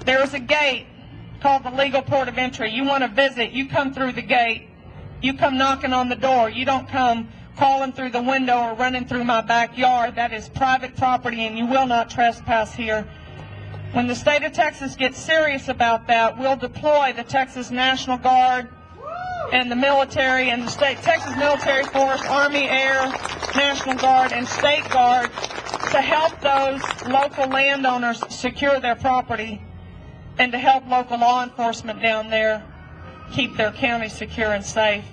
There is a gate called the legal port of entry. You want to visit, you come through the gate. You come knocking on the door. You don't come crawling through the window or running through my backyard. That is private property, and you will not trespass here. When the state of Texas gets serious about that, we'll deploy the Texas National Guard and the military and the state Texas Military Force, Army, Air, National Guard, and State Guard to help those local landowners secure their property and to help local law enforcement down there keep their county secure and safe.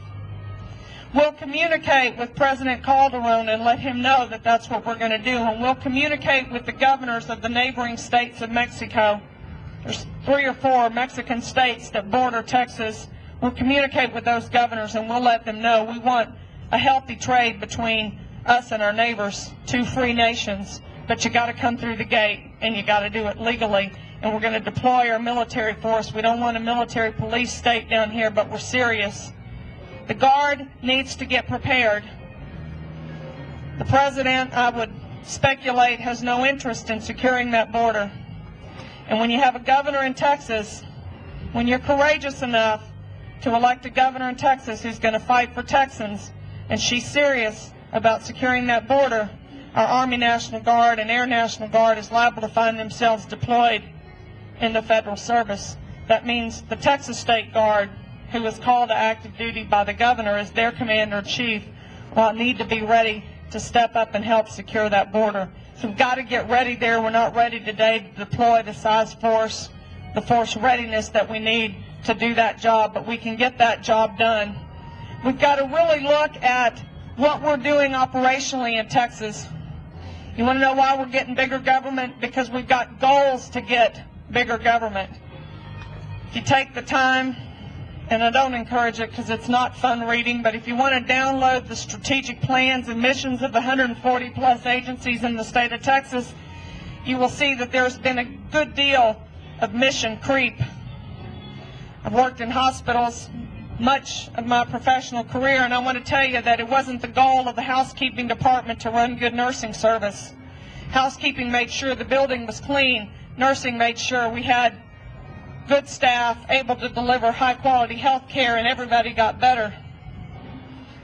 We'll communicate with President Calderon and let him know that that's what we're going to do. And we'll communicate with the governors of the neighboring states of Mexico. There's 3 or 4 Mexican states that border Texas. We'll communicate with those governors and we'll let them know we want a healthy trade between us and our neighbors, 2 free nations. But you got to come through the gate and you got to do it legally. And we're going to deploy our military force. We don't want a military police state down here, but we're serious. The Guard needs to get prepared. The President, I would speculate, has no interest in securing that border. And when you have a governor in Texas, when you're courageous enough to elect a governor in Texas who's going to fight for Texans, and she's serious about securing that border, our Army National Guard and Air National Guard is liable to find themselves deployed in the federal service. That means the Texas State Guard, who is called to active duty by the governor as their commander-in-chief, will need to be ready to step up and help secure that border. So we've got to get ready there. We're not ready today to deploy the size force, the force readiness that we need to do that job, but we can get that job done. We've got to really look at what we're doing operationally in Texas. You want to know why we're getting bigger government? Because we've got goals to get bigger government. If you take the time, and I don't encourage it because it's not fun reading, but if you want to download the strategic plans and missions of the 140 plus agencies in the state of Texas, you will see that there's been a good deal of mission creep. I've worked in hospitals much of my professional career, and I want to tell you that it wasn't the goal of the housekeeping department to run good nursing service. Housekeeping made sure the building was clean. Nursing made sure we had good staff able to deliver high-quality health care, and everybody got better.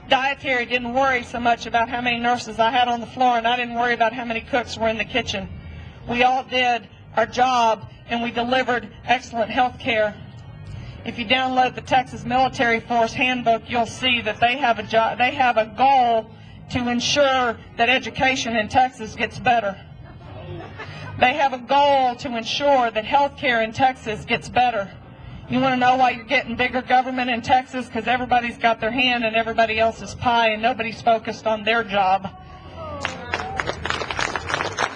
Dietary didn't worry so much about how many nurses I had on the floor, and I didn't worry about how many cooks were in the kitchen. We all did our job, and we delivered excellent health care. If you download the Texas Military Force Handbook, you'll see that they have a goal to ensure that education in Texas gets better. They have a goal to ensure that health care in Texas gets better. You want to know why you're getting bigger government in Texas? Because everybody's got their hand in everybody else's pie and nobody's focused on their job.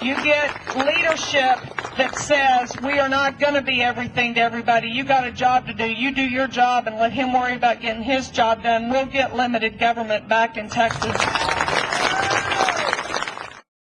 You get leadership that says we are not going to be everything to everybody. You got a job to do. You do your job and let him worry about getting his job done. We'll get limited government back in Texas.